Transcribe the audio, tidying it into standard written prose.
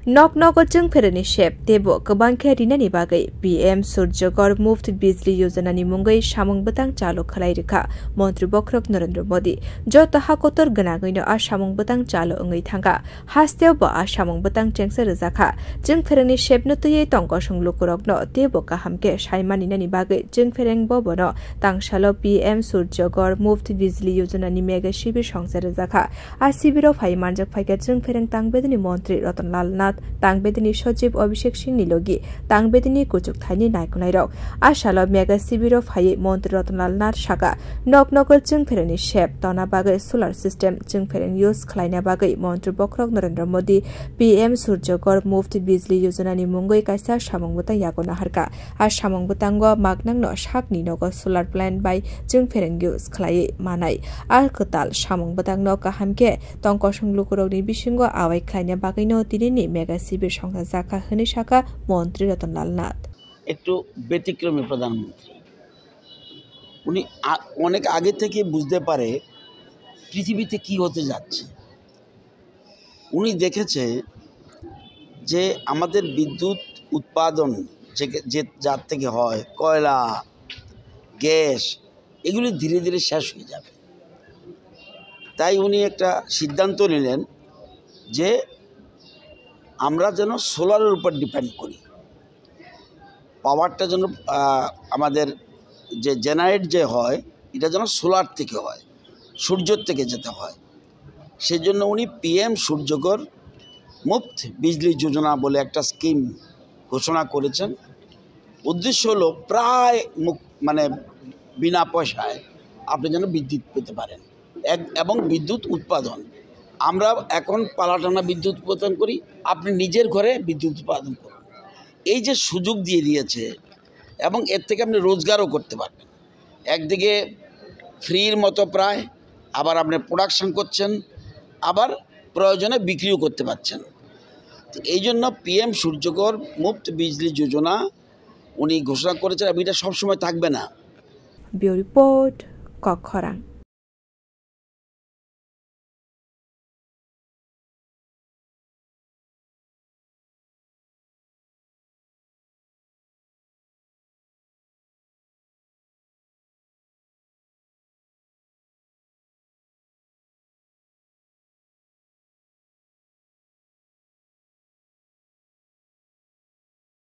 Nok जों फेरनि shape तेबो गोबां खेरिनानि बागै PM सूर्यगर मुफ्त बिजली योजनानि मुंगै सामुं बतang चालु खलाइरिखा मन्त्री बख्रक नरेन्द्र मोदी जो तहा कोतर गनागैनो आ सामुं बतang चालु अंगै थांगा हास्तेव बा आ सामुं बतang चेंगसे रजाखा जों फेरनि शेप न तुयै तंग संलुकुरकनो तेबो काहामके साइमानिनानि बागै जों फेरें बबनो तांसालो PM सूर्यगर मुफ्त बिजली योजनानि मेगा शिबिर संसे रजाखा आ शिबिराव फाइमानजक फाइके जों फेरें तांबेदनि मन्त्री रतनलाल नाथ तांबेदनी सचिव अभिषेक सिंह निलोगी तांबेदनी कुचुक थाइनि नायकुनायराव आशालो मेगा शिबिराव फाइ मन्त्री रतनलाल नाथ सागा नक जों फेरनि शेप तना बागै सोलार सिस्टम जों फेरन यूज खलायना बागै मन्त्री बख्रक नरेन्द्र मोदी PM सूर्यगर मुफ्त बिजली योजनानि मुंगै कायसा सामुंबता यागोना हरका आ सामुंबतांगो मागनांनो साकनि नगो सोलार प्लान्ट बाय जों फेरन यूज खलायै मानाय आ कताल सामुंबतांनो काहामके तंकसं लुकुरगनि बिसिंगो आवाय खलायना बागैनो दिनैनि मेगा শিবির সংখ্যা জাকা হনে শাখা মন্ত্রী রতনলাল নাথ একটু ব্যতিক্রমী প্রধানমন্ত্রী উনি অনেক আগে থেকে বুঝতে পারে পৃথিবীতে কি হতে যাচ্ছে উনি দেখেছে যে আমাদের বিদ্যুৎ উৎপাদন যে যার থেকে হয় কয়লা গ্যাস এগুলি ধীরে ধীরে শেষ হয়ে যাবে তাই উনি একটা সিদ্ধান্ত নিলেন যে আমরা যেন সোলারের উপর ডিপেন্ড করি পাওয়ারটা যেন আমাদের যে জেনারেট যে হয় এটা যেন সোলার থেকে হয় সূর্যের থেকে যেতে হয় সেজন্য উনি PM সূর্যগর মুফত বিজলি যোজনা বলে একটা স্কিম ঘোষণা করেছেন উদ্দেশ্য হলো প্রায় মানে বিনা পয়সায় আপনি যেন বিদ্যুৎ পেতে পারেন এবং বিদ্যুৎ উৎপাদন আমরা এখন পালাটানা বিদ্যুৎ উৎপাদন করি আপনি নিজের ঘরে বিদ্যুৎ উৎপাদন করুন এই যে সুযোগ দিয়ে দিয়েছে এবং এর থেকে আপনি রোজগারও করতে পারবেন একদিকে ফ্রির মতো প্রায় আবার আপনি প্রোডাকশন করছেন আবার প্রয়োজনে বিক্রিও করতে পারছেন তো এই জন্য PM সূর্যগর মুফত বিজলি যোজনা উনি ঘোষণা করেছেন এবং এটা সবসময় থাকবে না ব্যুরো রিপোর্ট কক্ষরাং।